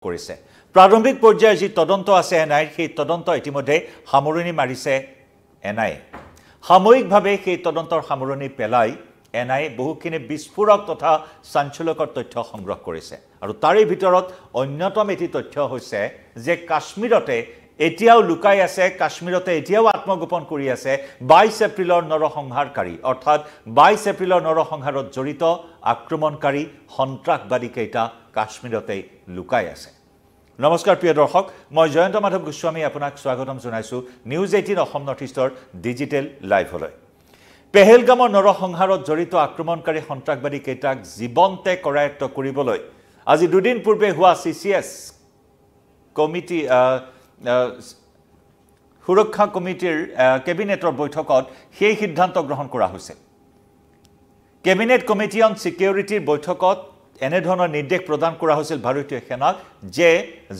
কৰিছে প্ৰাৰম্ভিক পৰ্যায়ৰ যি তদন্ত আছে এনআইৰ সেই তদন্ত ইতিমধ্যে সামৰণি মাৰিছে এনআইয়ে সাময়িকভাৱে সেই তদন্তৰ সামৰণি পেলাই এনআইয়ে বহুখিনি বিস্ফোৰক তথা চাঞ্চল্যকৰ তথ্য সংগ্ৰহ কৰিছে আৰু তাৰে ভিতৰত অন্যতম এটি তথ্য হৈছে যে কাশ্মীৰতে এতিয়াও লুকাই আছে কাশ্মীৰতে এতিয়াও আত্মগোপন কৰি আছে 22 এপ্ৰিলৰ নৰসংহাৰকাৰী অৰ্থাৎ 22 এপ্ৰিলৰ নৰসংহাৰত জড়িত আক্ৰমণকাৰী সন্ত্ৰাসবাদী কেইটা কাশ্মীৰতে লুকাই আছে নমস্কাৰ প্ৰিয় দৰ্শক মই জয়ন্ত মাধৱ গোস্বামী আপোনাক স্বাগতম জনাইছো নিউজ 18 অসম নৰ্থ ইষ্টৰ ডিজিটেল লাইভলৈ পেহেলগামৰ নৰসংহাৰত জড়িত আক্ৰমণকাৰী সন্ত্ৰাসবাদী কেইটাক জীৱন্তে কৰায়ত্ব কৰিবলৈ আজি দুদিন পূৰ্বে হোৱা সিসিএস কমিটি সুৰক্ষা কমিটিৰ কেবিনেটৰ বৈঠকত সেই সিদ্ধান্ত গ্ৰহণ কৰা হৈছে কেবিনেট কমিটি অন সিকিউৰিটিৰ বৈঠকত এনে ধৰণৰ নিৰ্দেশ প্ৰদান কৰা হৈছিল ভাৰতীয় সেনাক যে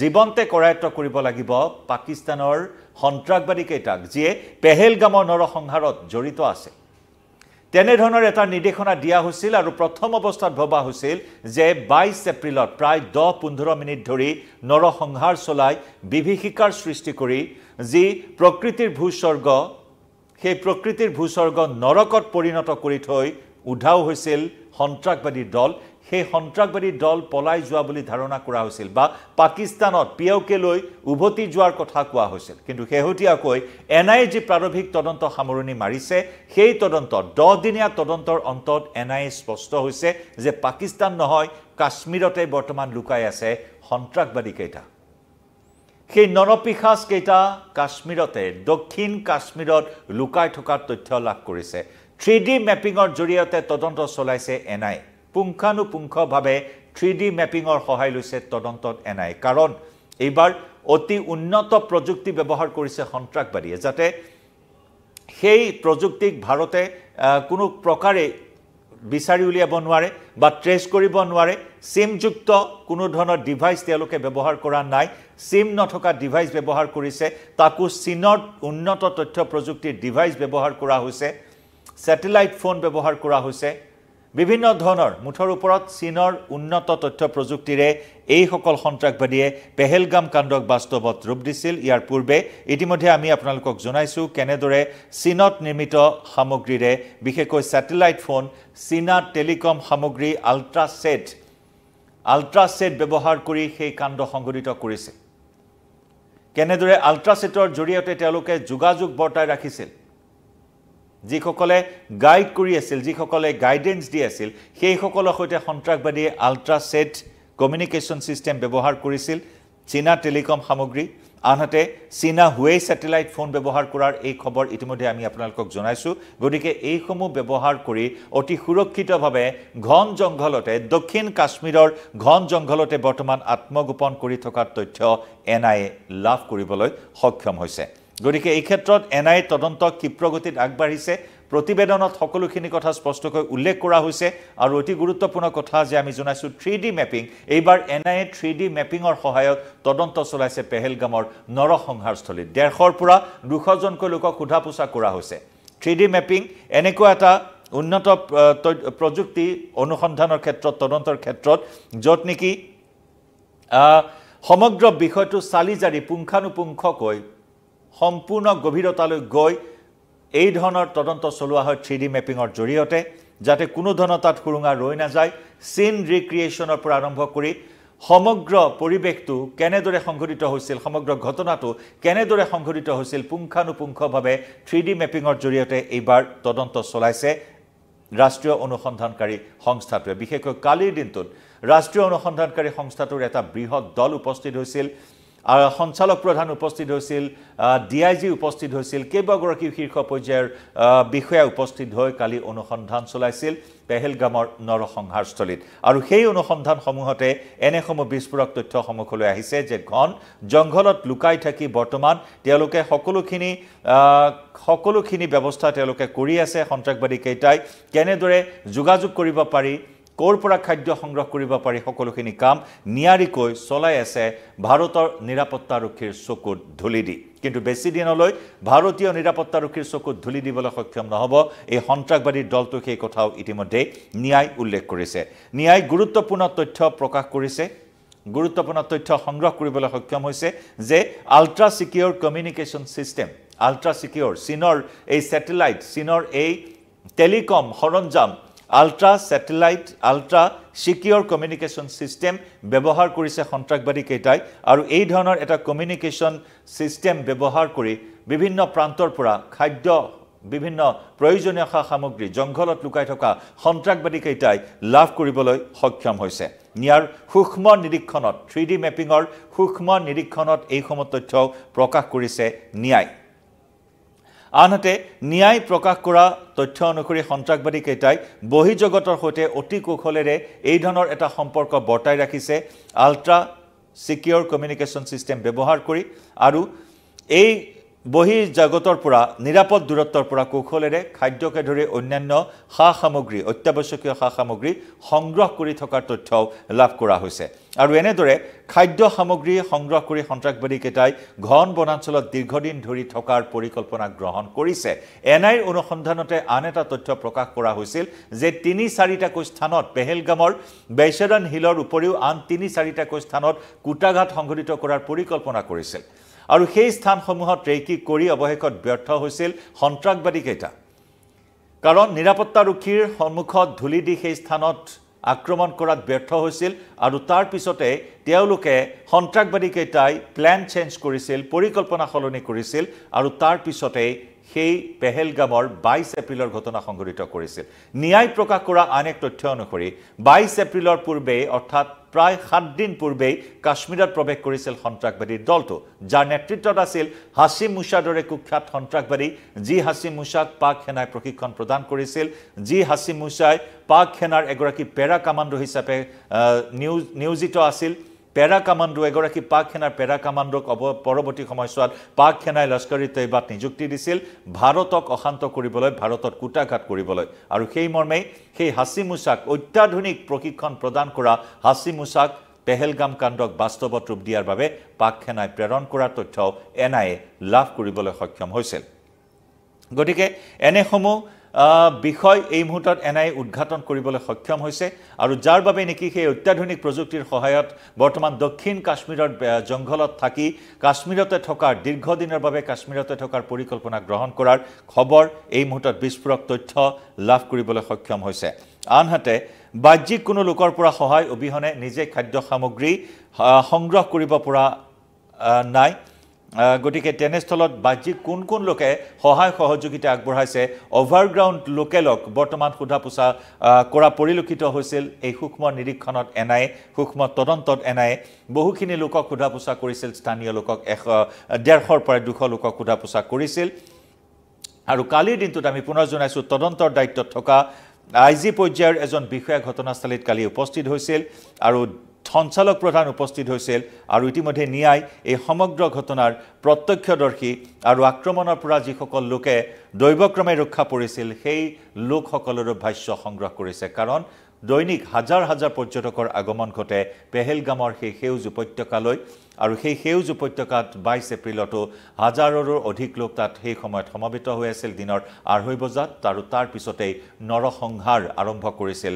জীৱন্তে কৰায়ত্ব কৰিব লাগিব পাকিস্তানৰ সন্ত্ৰাসবাদী কেইটাক যিয়ে পেহেলগামৰ নৰসংহাৰত জড়িত আছে তেনে ধৰণৰ এটা নিৰ্দেশনা দিয়া হৈছিল আৰু প্ৰথম অৱস্থাত ভবা হৈছিল যে 22 এপ্ৰিলত প্ৰায় 10-15 মিনিট ধৰি নৰসংহাৰ চলাই বিভীষিকাৰ সৃষ্টি কৰি যি প্ৰকৃতিৰ ভূস্বৰ্গ সেই প্ৰকৃতিৰ ভূস্বৰ্গ নৰকত পৰিণত কৰি থৈ উধাও হৈছিল সন্ত্ৰাসবাদী দল সেই সন্ত্ৰাসবাদী দল পলাই যোৱা বুলি ধাৰণা কৰা হৈছিল বা পাকিস্তানত পিওকে লৈ উভতি যোৱাৰ কথা কোৱা হৈছিল কিন্তু হেহতিয়াকৈ এনআইএ যি প্ৰাৰম্ভিক তদন্ত সামৰণি মাৰিছে সেই তদন্ত 10 দিনীয়া তদন্তৰ অন্তত এনআইএ স্পষ্ট হৈছে যে পাকিস্তান নহয় কাশ্মীৰতে বৰ্তমান লুকাই আছে সন্ত্ৰাসবাদী কেইটা সেই নৰপিখাস কেইটা কাশ্মীৰতে দক্ষিণ কাশ্মীৰত লুকাই থকাৰ তথ্য লাভ কৰিছে 3D মেপিঙৰ জৰিয়তে তদন্ত চলাইছে এনআইএ পুংখানুপুংখভাৱে 3D মেপিঙৰ সহায় লৈছে তদন্তত এনআইএ কাৰণ এইবাৰ অতি উন্নত প্ৰযুক্তি ব্যৱহাৰ কৰিছে সন্ত্ৰাসবাদীয়ে যাতে সেই প্ৰযুক্তিক ভাৰতে কোনো প্ৰকাৰে বিচাৰি উলিয়াব নোৱাৰে বা ট্ৰেছ কৰিব নোৱাৰে সিমযুক্ত কোনো ধৰণৰ ডিভাইস তেওঁলোকে ব্যৱহাৰ কৰা নাই সিম নথকা ডিভাইস ব্যৱহাৰ কৰিছে তাকো চীনৰ উন্নত তথ্য প্ৰযুক্তিৰ ডিভাইস ব্যৱহাৰ কৰা হৈছে স্যাটেলাইট ফোন ব্যৱহাৰ কৰা হৈছে বিভিন্ন ধৰণৰ মুঠৰ ওপৰত চীনৰ উন্নত তথ্য প্ৰযুক্তিৰে এই সকল সন্ত্ৰাসবাদীয়ে পেহেলগাম কাণ্ডক বাস্তৱত ৰূপ দিছিল ইয়াৰ পূৰ্বে ইতিমধ্যে আমি আপোনালোকক জনাইছো কেনেদৰে চীনত নিৰ্মিত সামগ্ৰীৰে বিশেষকৈ স্যাটেলাইট ফোন চীনা টেলিকম সামগ্ৰী আল্ট্ৰাছেট ব্যৱহাৰ কৰি সেই কাণ্ড সংঘটিত কৰিছে কেনেদৰে আল্ট্ৰাছেটৰ জৰিয়তে তেওঁলোকে যোগাযোগ বৰ্তাই ৰাখিছিল যিসকলে গাইড কৰি আছিল যিসকলে গাইডেন্স দি আছিল সেই সকলৰ সৈতে সন্ত্ৰাসবাদীয়ে আল্ট্ৰাছেট কমিউনিকেশ্যন সিস্টেম ব্যৱহাৰ কৰিছিল চীনা টেলিকম সামগ্ৰী আনহাতে চীনা হুৱেই স্যাটেলাইট ফোন ব্যৱহাৰ কৰাৰ এই খবৰ ইতিমধ্যে আমি আপোনালোকক জনাইছো গতিকে এই সমূহ ব্যৱহাৰ কৰি অতি সুৰক্ষিতভাৱে ঘন জংঘলতে দক্ষিণ কাশ্মীৰৰ ঘন জংঘলতে বৰ্তমান আত্মগোপন কৰি থকাৰ তথ্য এনআইএ লাভ কৰিবলৈ সক্ষম হৈছে গতিকে এই ক্ষেত্ৰত এনআইএ তদন্ত ক্ষিপ্ৰগতিত আগবাঢ়িছে প্ৰতিবেদনত সকলোখিনি কথা স্পষ্টকৈ উল্লেখ কৰা হৈছে আৰু অতি গুৰুত্বপূৰ্ণ কথা যে আমি জনাইছো 3D মেপিং এইবাৰ এনআইএ 3D মেপিঙৰ সহায়ত তদন্ত চলাইছে পেহেলগামৰ নৰসংহাৰস্থলীত 150 পৰা 200 জনকৈ লোকক সোধা পোছা কৰা হৈছে 3D মেপিং এনেকুৱা এটা উন্নত প্ৰযুক্তি অনুসন্ধানৰ ক্ষেত্ৰত তদন্তৰ ক্ষেত্ৰত য'ত নেকি সমগ্ৰ বিষয়টো চালি জাৰি পুংখানুপুংখকৈ সম্পূৰ্ণ গভীৰতালৈ গৈ এই ধৰণৰ তদন্ত চলোৱা হয় 3D মেপিঙৰ জৰিয়তে যাতে কোনো ধৰণৰ তাত সুৰুঙা ৰৈ নাযায় সিন ৰিক্ৰিয়েশ্যনৰ পৰা আৰম্ভ কৰি সমগ্ৰ পৰিৱেশটো কেনেদৰে সংঘটিত হৈছিল সমগ্ৰ ঘটনাটো কেনেদৰে সংঘটিত হৈছিল পুংখানুপুংখভাৱে 3D মেপিঙৰ জৰিয়তে এইবাৰ তদন্ত চলাইছে ৰাষ্ট্ৰীয় অনুসন্ধানকাৰী সংস্থাটোৱে বিশেষকৈ কালিৰ দিনটোত ৰাষ্ট্ৰীয় অনুসন্ধানকাৰী সংস্থাটোৰ এটা বৃহৎ দল উপস্থিত হৈছিল সঞ্চালক প্ৰধান উপস্থিত হৈছিল ডিআইজি উপস্থিত হৈছিল কেইবাগৰাকী শীৰ্ষ পৰ্যায়ৰ বিষয়া উপস্থিত হৈ কালি অনুসন্ধান চলাইছিল পেহেলগামৰ নৰসংহাৰস্থলীত আৰু সেই অনুসন্ধানসমূহতে এনেসমূহ বিস্ফোৰক তথ্য সন্মুখলৈ আহিছে যে ঘন জংঘলত লুকাই থাকি বৰ্তমান তেওঁলোকে সকলোখিনি ব্যৱস্থা তেওঁলোকে কৰি আছে সন্ত্ৰাসবাদী কেইটাই কেনেদৰে যোগাযোগ কৰিব পাৰি কোৰ পৰা খাদ্য সংগ্ৰহ কৰিব পাৰি সকলোখিনি কাম নিয়াৰিকৈ চলাই আছে ভাৰতৰ নিৰাপত্তাৰক্ষীৰ চকুত ধুলি দি কিন্তু বেছি দিনলৈ ভাৰতীয় নিৰাপত্তাৰক্ষীৰ চকুত ধুলি দিবলৈ সক্ষম নহব এই সন্ত্ৰাসবাদী দলটো সেই কথাও ইতিমধ্যে ন্যায় উল্লেখ কৰিছে ন্যায় গুৰুত্বপূৰ্ণ তথ্য প্ৰকাশ কৰিছে গুৰুত্বপূৰ্ণ তথ্য সংগ্ৰহ কৰিবলৈ সক্ষম হৈছে যে আল্ট্ৰা সিকিউৰ কমিউনিকেশ্যন সিস্টেম আল্ট্ৰা সিকিউৰ চীনৰ এই স্যাটেলাইট চীনৰ এই টেলিকম সৰঞ্জাম ultra satellite ultra সিকিউৰ communication system ব্যৱহাৰ কৰিছে সন্ত্ৰাসবাদী কেইটাই আৰু এই ধৰণৰ এটা কমিউনিকেশ্যন সিস্টেম ব্যৱহাৰ কৰি বিভিন্ন প্ৰান্তৰ পৰা খাদ্য বিভিন্ন প্ৰয়োজনীয় সামগ্ৰী জংঘলত লুকাই থকা সন্ত্ৰাসবাদী কেইটাই লাভ কৰিবলৈ সক্ষম হৈছে নিয়াৰ সূক্ষ্ম নিৰীক্ষণত 3D মেপিঙৰ সূক্ষ্ম নিৰীক্ষণত এই সমত তথ্য প্ৰকাশ কৰিছে ন্যায় আনহাতে ন্যায় প্ৰকাশ কৰা তথ্য অনুসৰি সন্ত্ৰাসবাদী কেইটাই বহিজগতৰ সৈতে অতি কৌশলেৰে এই ধৰণৰ এটা সম্পৰ্ক বৰ্তাই ৰাখিছে আল্ট্ৰা সিকিউৰ কমিউনিকেশ্যন সিস্টেম ব্যৱহাৰ কৰি আৰু এই বহিজগতৰ পৰা নিৰাপদ দূৰত্বৰ পৰা কৌশলেৰে খাদ্যকে ধৰি অন্যান্য সামগ্ৰী অত্যাৱশ্যকীয় সামগ্ৰী সংগ্ৰহ কৰি থকাৰ তথ্য লাভ কৰা হৈছে আৰু এনেদৰে খাদ্য সামগ্ৰী সংগ্ৰহ কৰি সন্ত্ৰাসবাদী কেইটাই ঘন বনাঞ্চলত দীৰ্ঘদিন ধৰি থকাৰ পৰিকল্পনা গ্ৰহণ কৰিছে এনআইৰ অনুসন্ধানতে আন এটা তথ্য প্ৰকাশ কৰা হৈছিল যে ৩-৪টাকৈ স্থানত পেহেলগামৰ বেচৰন হিলৰ উপৰিও আন ৩-৪টাকৈ স্থানত কুটাঘাত সংঘটিত কৰাৰ পৰিকল্পনা কৰিছিল আৰু সেই স্থানসমূহত ৰেকি কৰি অৱশেষত ব্যৰ্থ হৈছিল সন্ত্ৰাসবাদী কেইটা কাৰণ নিৰাপত্তাৰক্ষীৰ সন্মুখত ধুলি দি সেই স্থানত আক্ৰমণ কৰাত ব্যৰ্থ হৈছিল আৰু তাৰ পিছতে তেওঁলোকে সন্ত্ৰাসবাদী কেইটাই প্ল্যান চেঞ্জ কৰিছিল পৰিকল্পনা সলনি কৰিছিল আৰু তাৰ পিছতে সেই পেহেলগামৰ 22 এপ্ৰিলৰ ঘটনা সংঘটিত কৰিছিল ন্যায় প্ৰকাশ কৰা আন এক তথ্য অনুসৰি 22 এপ্ৰিলৰ পূৰ্বে অৰ্থাৎ প্ৰায় 7 দিন পূৰ্বে কাশ্মীৰত প্ৰৱেশ কৰিছিল সন্ত্ৰাসবাদীৰ দলটো যাৰ নেতৃত্বত আছিল হাসিম মুছাদৰে কুখ্যাত সন্ত্ৰাসবাদী যি হাসিম মুছাক পাক সেনাই প্ৰশিক্ষণ প্ৰদান কৰিছিল যি হাসিম মুছাই পাক সেনাৰ এগৰাকী পেৰা কমাণ্ডো হিচাপে নিয়োজিত আছিল পেৰা কমাণ্ডো এগৰাকী পাক সেনাৰ পেৰা কমাণ্ডোক পৰৱৰ্তী সময়ছোৱাত পাক সেনাই লস্কৰী তৈবাত নিযুক্তি দিছিল ভাৰতক অশান্ত কৰিবলৈ ভাৰতত কুটাঘাত কৰিবলৈ আৰু সেই মৰ্মে সেই হাসিম মুছাক অত্যাধুনিক প্ৰশিক্ষণ প্ৰদান কৰা হাসিম মুছাক পেহেলগাম কাণ্ডক বাস্তৱত ৰূপ দিয়াৰ বাবে পাক সেনাই প্ৰেৰণ কৰাৰ তথ্য এনআইএ লাভ কৰিবলৈ সক্ষম হৈছিল গতিকে এনেসমূহ বিষয় এই মুহূৰ্তত এনআই উদ্ঘাটন কৰিবলৈ সক্ষম হৈছে আৰু যাৰ বাবে নেকি সেই অত্যাধুনিক প্ৰযুক্তিৰ সহায়ত বৰ্তমান দক্ষিণ কাশ্মীৰৰ জংঘলত থাকি কাশ্মীৰতে থকাৰ দীৰ্ঘদিনৰ বাবে কাশ্মীৰতে থকাৰ পৰিকল্পনা গ্ৰহণ কৰাৰ খবৰ এই মুহূৰ্তত বিস্ফোৰক তথ্য লাভ কৰিবলৈ সক্ষম হৈছে আনহাতে বাহ্যিক কোনো লোকৰ পৰা সহায় অবিহনে নিজে খাদ্য সামগ্ৰী সংগ্ৰহ কৰিব পৰা নাই গতিকে তেনেস্থলত বাহ্যিক কোন লোকে সহায় সহযোগিতা আগবঢ়াইছে ওভাৰগ্ৰাউণ্ড লোকেলক বৰ্তমান সোধাপোছা কৰা পৰিলক্ষিত হৈছিল এই সূক্ষ্ম নিৰীক্ষণত এনআই সূক্ষ্ম তদন্তত এনআই বহুখিনি লোকক সোধাপোছা কৰিছিল স্থানীয় লোকক 150ৰ পৰা 200 লোকক সোধাপোছা কৰিছিল আৰু কালিৰ দিনটোত আমি পুনৰ জনাইছো তদন্তৰ দায়িত্বত থকা আইজি পৰ্যায়ৰ এজন বিষয়া ঘটনাস্থলীত কালি উপস্থিত হৈছিল আৰু সঞ্চালক প্ৰধান উপস্থিত হৈছিল আৰু ইতিমধ্যে ন্যায় এই সমগ্ৰ ঘটনাৰ প্ৰত্যক্ষদৰ্শী আৰু আক্ৰমণৰ পৰা যিসকল লোকে দৈৱক্ৰমে ৰক্ষা পৰিছিল সেই লোকসকলৰো ভাষ্য সংগ্ৰহ কৰিছে কাৰণ দৈনিক হাজাৰ হাজাৰ পৰ্যটকৰ আগমন ঘটে পেহেলগামৰ সেই সেউজ উপত্যকালৈ আৰু সেই সেউজ উপত্যকাত 22 এপ্ৰিলতো হাজাৰৰো অধিক লোক তাত সেই সময়ত সমবেত হৈ আছিল দিনৰ 2:30 বজাত আৰু তাৰ পিছতেই নৰসংহাৰ আৰম্ভ কৰিছিল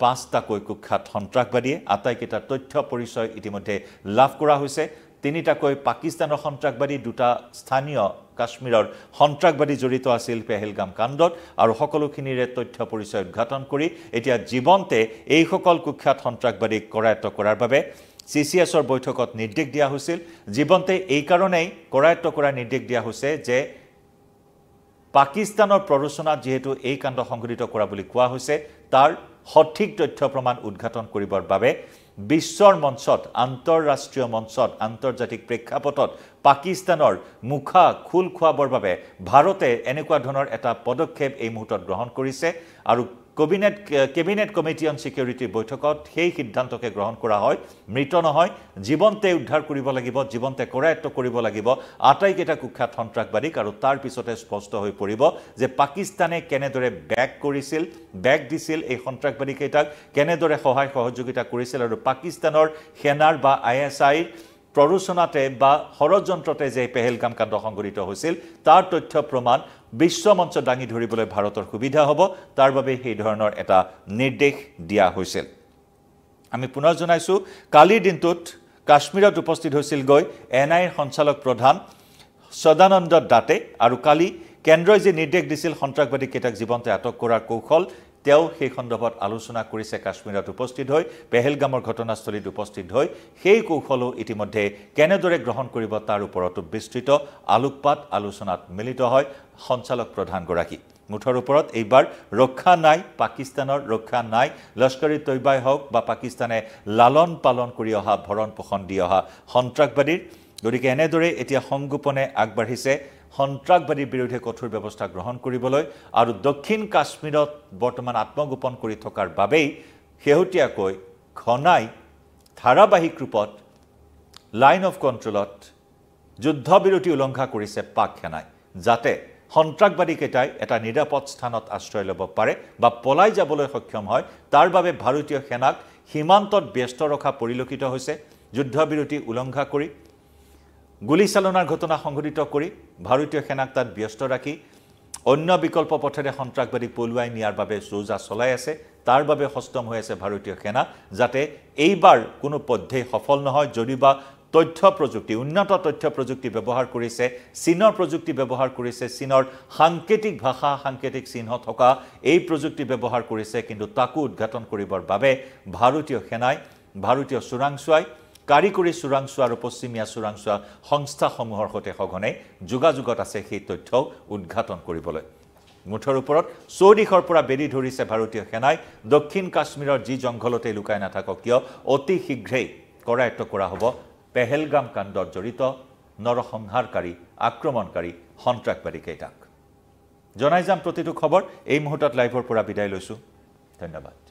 5টাকৈ কুখ্যাত সন্ত্ৰাসবাদীয়ে আটাইকেইটা তথ্য পৰিচয় ইতিমধ্যে লাভ কৰা হৈছে 3টাকৈ পাকিস্তানৰ সন্ত্ৰাসবাদী 2টা স্থানীয় কাশ্মীৰৰ সন্ত্ৰাসবাদী জড়িত আছিল পেহেলগাম কাণ্ডত আৰু সকলোখিনিৰে তথ্য পৰিচয় উদ্ঘাটন কৰি এতিয়া জীৱন্তে এই সকল কুখ্যাত সন্ত্ৰাসবাদীক কৰায়ত্ব কৰাৰ বাবে সিসিএছৰ বৈঠকত নিৰ্দেশ দিয়া হৈছিল জীৱন্তে এই কাৰণেই কৰায়ত্ব কৰাৰ নিৰ্দেশ দিয়া হৈছে যে পাকিস্তানৰ প্ৰৰোচনাত যেহেতু এই কাণ্ড সংঘটিত কৰা বুলি কোৱা হৈছে তাৰ সঠিক তথ্য প্ৰমাণ উদ্ঘাটন কৰিবৰ বাবে বিশ্বৰ মঞ্চত আন্তঃৰাষ্ট্ৰীয় মঞ্চত আন্তৰ্জাতিক প্ৰেক্ষাপটত পাকিস্তানৰ মুখা খুল খোৱাবৰ বাবে ভাৰতে এনেকুৱা ধৰণৰ এটা পদক্ষেপ এই মুহূৰ্তত গ্ৰহণ কৰিছে আৰু কেবিনেট কমিটি অন সিকিউৰিটিৰ বৈঠকত সেই সিদ্ধান্তকে গ্ৰহণ কৰা হয় মৃত নহয় জীৱন্তে উদ্ধাৰ কৰিব লাগিব জীৱন্তে কৰায়ত্ব কৰিব লাগিব আটাইকেইটা কুখ্যাত সন্ত্ৰাসবাদীক আৰু তাৰ পিছতে স্পষ্ট হৈ পৰিব যে পাকিস্তানে কেনেদৰে বেক দিছিল এই সন্ত্ৰাসবাদী কেইটাক কেনেদৰে সহায় সহযোগিতা কৰিছিল আৰু পাকিস্তানৰ সেনাৰ বা আইএসআই প্ৰৰোচনাতে বা ষড়যন্ত্ৰতে যে পেহেলগাম কাণ্ড সংঘটিত হৈছিল তাৰ তথ্য প্ৰমাণ বিশ্ব মঞ্চ দাঙি ধৰিবলৈ ভাৰতৰ সুবিধা হ'ব তাৰ বাবে সেই ধৰণৰ এটা নিৰ্দেশ দিয়া হৈছিল আমি পুনৰ জনাইছোঁ কালিৰ দিনটোত কাশ্মীৰত উপস্থিত হৈছিল গৈ এনআইৰ সঞ্চালক প্ৰধান সদানন্দ দাতে আৰু কালি কেন্দ্ৰই যে নিৰ্দেশ দিছিল সন্ত্ৰাসবাদীকেইটাক জীৱনতে আটক কৰাৰ কৌশল তেওঁ সেই সন্দৰ্ভত আলোচনা কৰিছে কাশ্মীৰত উপস্থিত হৈ পেহেলগামৰ ঘটনাস্থলীত উপস্থিত হৈ সেই কৌশলো ইতিমধ্যে কেনেদৰে গ্ৰহণ কৰিব তাৰ ওপৰতো বিস্তৃত আলোকপাত আলোচনাত মিলিত হয় সঞ্চালক প্ৰধানগৰাকী মুঠৰ ওপৰত এইবাৰ ৰক্ষা নাই পাকিস্তানৰ ৰক্ষা নাই লস্কৰী তৈবাই হওক বা পাকিস্তানে লালন পালন কৰি অহা ভৰণ পোষণ দি অহা সন্ত্ৰাসবাদীৰ গতিকে এনেদৰে এতিয়া সংগোপনে আগবাঢ়িছে সন্ত্ৰাসবাদীৰ বিৰুদ্ধে কঠোৰ ব্যৱস্থা গ্ৰহণ কৰিবলৈ আৰু দক্ষিণ কাশ্মীৰত বৰ্তমান আত্মগোপন কৰি থকাৰ বাবেই শেহতীয়াকৈ ঘনাই ধাৰাবাহিক ৰূপত লাইন অফ কণ্ট্ৰলত যুদ্ধবিৰতি উলংঘা কৰিছে পাক সেনাই যাতে সন্ত্ৰাসবাদীকেইটাই এটা নিৰাপদ স্থানত আশ্ৰয় ল'ব পাৰে বা পলাই যাবলৈ সক্ষম হয় তাৰ বাবে ভাৰতীয় সেনাক সীমান্তত ব্যস্ত ৰখা পৰিলক্ষিত হৈছে যুদ্ধবিৰতি উলংঘা কৰি গুলীচালনাৰ ঘটনা সংঘটিত কৰি ভাৰতীয় সেনাক তাত ব্যস্ত ৰাখি অন্য বিকল্প পথেৰে সন্ত্ৰাসবাদী পলুৱাই নিয়াৰ বাবে চৌজা চলাই আছে তাৰ বাবে সষ্টম হৈ আছে ভাৰতীয় সেনা যাতে এইবাৰ কোনো পদ্ধতি সফল নহয় যদিবা তথ্য প্ৰযুক্তি উন্নত তথ্য প্ৰযুক্তি ব্যৱহাৰ কৰিছে চীনৰ প্ৰযুক্তি ব্যৱহাৰ কৰিছে চীনৰ সাংকেতিক ভাষা সাংকেতিক চিহ্ন থকা এই প্ৰযুক্তি ব্যৱহাৰ কৰিছে কিন্তু তাকো উদ্ঘাটন কৰিবৰ বাবে ভাৰতীয় সেনাই ভাৰতীয় চোৰাংচোৱাই কাৰিকৰী চোৰাংচোৱা আৰু পশ্চিমীয়া চোৰাংচোৱা সংস্থাসমূহৰ সৈতে সঘনে যোগাযোগত আছে সেই তথ্য উদ্ঘাটন কৰিবলৈ মুঠৰ ওপৰত চৌদিশৰ পৰা বেৰি ধৰিছে ভাৰতীয় সেনাই দক্ষিণ কাশ্মীৰৰ যি জংঘলতে লুকাই নাথাকক কিয় অতি শীঘ্ৰেই কৰায়ত্ব কৰা হ'ব পেহেলগাম কাণ্ডত জড়িত নৰসংহাৰকাৰী আক্ৰমণকাৰী সন্ত্ৰাসবাদীকেইটাক জনাই যাম প্ৰতিটো খবৰ এই মুহূৰ্তত লাইভৰ পৰা বিদায় লৈছোঁ ধন্যবাদ